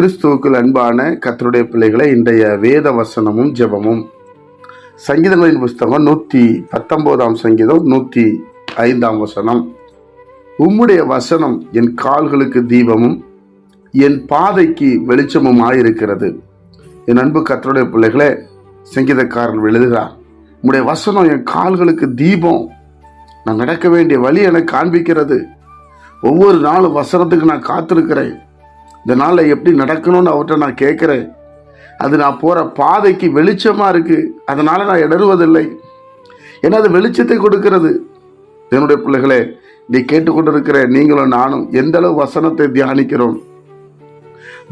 கிறிஸ்துவுக்குள் அன்பான கர்த்தருடைய பிள்ளைகளை, இன்றைய வேத வசனமும் ஜெபமும் சங்கீதங்களின் புஸ்தகம் 119 சங்கீதம் 105 வசனம். உம்முடைய வசனம் என் கால்களுக்கு தீபமும் என் பாதைக்கு வெளிச்சமும் ஆயிருக்கிறது. என் அன்பு கர்த்தருடைய பிள்ளைகளே, சங்கீதக்காரன் எழுதுகிறார், உம்முடைய வசனம் என் கால்களுக்கு தீபம், நான் நடக்க வேண்டிய வழி எனக்கு காண்பிக்கிறது. ஒவ்வொரு நாளும் வசனத்துக்கு நான் காத்திருக்கிறேன். இந்த நாளில் எப்படி நடக்கணும்னு அவர்கிட்ட நான் கேட்குறேன். அது நான் போகிற பாதைக்கு வெளிச்சமாக இருக்குது, அதனால் நான் இடறுவதில்லை. ஏன்னா அது வெளிச்சத்தை கொடுக்கிறது. என்னுடைய பிள்ளைகளே, நீ கேட்டுக்கொண்டிருக்கிற நீங்களும் நானும் எந்த அளவு வசனத்தை தியானிக்கிறோம்,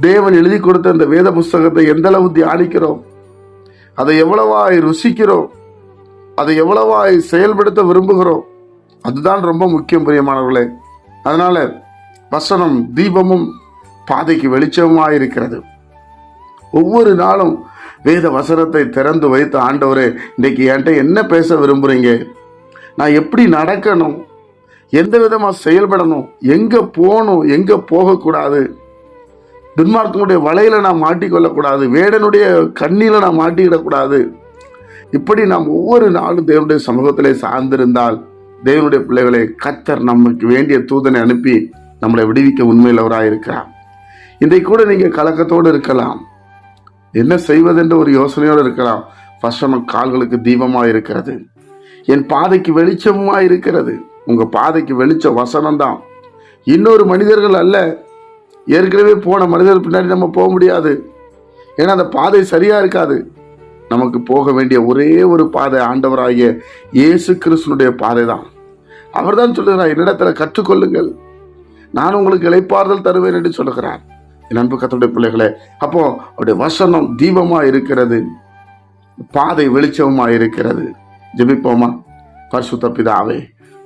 தேவன் எழுதி கொடுத்த இந்த வேத புஸ்தகத்தை எந்த அளவு தியானிக்கிறோம், அதை எவ்வளவாய் ருசிக்கிறோம், அதை எவ்வளவாய் செயல்படுத்த விரும்புகிறோம், அதுதான் ரொம்ப முக்கியம் பிரியமானவர்களே. அதனால வசனம் தீபமும் பாதைக்கு வெளிச்சமாக இருக்கிறது. ஒவ்வொரு நாளும் வேத வசனத்தை திறந்து வைத்து, ஆண்டவரே இன்றைக்கு என்கிட்ட என்ன பேச விரும்புகிறீங்க, நான் எப்படி நடக்கணும், எந்த விதமாக செயல்படணும், எங்கே போகணும், எங்கே போகக்கூடாது, துன்மார்க்கனுடைய வலையில் நான் மாட்டிக்கொள்ளக்கூடாது, வேடனுடைய கண்ணியில் நான் மாட்டிக்கிடக்கூடாது. இப்படி நாம் ஒவ்வொரு நாளும் தேவனுடைய சமூகத்திலே சார்ந்திருந்தால், தேவனுடைய பிள்ளைகளை கர்த்தர் நமக்கு வேண்டிய தூதனை அனுப்பி நம்மளை விடுவிக்க உண்மையில் அவராக இருக்கிறார். இன்றைக்கு கூட நீங்கள் கலக்கத்தோடு இருக்கலாம், என்ன செய்வதென்ற ஒரு யோசனையோடு இருக்கலாம். வசனம் கால்களுக்கு தீபமாக இருக்கிறது, என் பாதைக்கு வெளிச்சமாக இருக்கிறது. உங்கள் பாதைக்கு வெளிச்ச வசனம் தான், இன்னொரு மனிதர்கள் அல்ல. ஏற்கனவே போன மனிதர்கள் பின்னாடி நம்ம போக முடியாது, ஏன்னா அந்த பாதை சரியாக இருக்காது. நமக்கு போக வேண்டிய ஒரே ஒரு பாதை ஆண்டவராகிய இயேசு கிறிஸ்துனுடைய பாதை தான். அவர் தான் சொல்லுகிறார், என்னிடத்தில் கற்றுக்கொள்ளுங்கள், நான் உங்களுக்கு இளைப்பாறுதல் தருவேன் என்று சொல்லுகிறார். என் அன்பு கர்த்தருடைய பிள்ளைகளே, அப்போ அவருடைய வசனம் தீபமா இருக்கிறது, பாதை வெளிச்சமா இருக்கிறது. ஜெபிப்போமா. பரிசுத்த பிதாவே,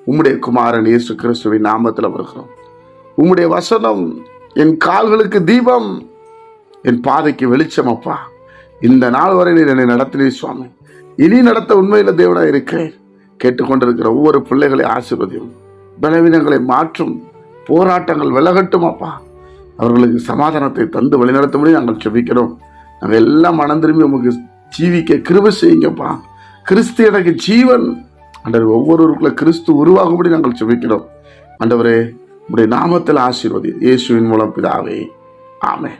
உம்முடைய குமாரன் இயேசு கிறிஸ்துவின் நாமத்தில் வருகிறோம். உம்முடைய வசனம் என் கால்களுக்கு தீபம், என் பாதைக்கு வெளிச்சம். அப்பா, இந்த நாள் வரை நீர் என்னை நடத்தினீர் சுவாமி, இனி நடத்த உண்மையில தேவனா இருக்கிறேன். கேட்டுக்கொண்டிருக்கிற ஒவ்வொரு பிள்ளைகளை ஆசீர்வதியும், பலவீனங்களை மாற்றும், போராட்டங்கள் விலகட்டும். அப்பா, அவர்களுக்கு சமாதானத்தை தந்து வழிநடத்தும்படி நாங்கள் ஜெபிக்கிறோம். நாங்கள் எல்லாம் மனம் திரும்பி உங்களுக்கு ஜீவிக்க கிருபை செய்யுங்கப்பா. கிறிஸ்து எனக்கு ஜீவன் ஆண்டவர், ஒவ்வொருவருக்குள்ள கிறிஸ்து உருவாகும்படி நாங்கள் ஜெபிக்கிறோம். ஆண்டவரே, உம்முடைய நாமத்தில் ஆசீர்வதி, இயேசுவின் மூலம் பிதாவே, ஆமென்.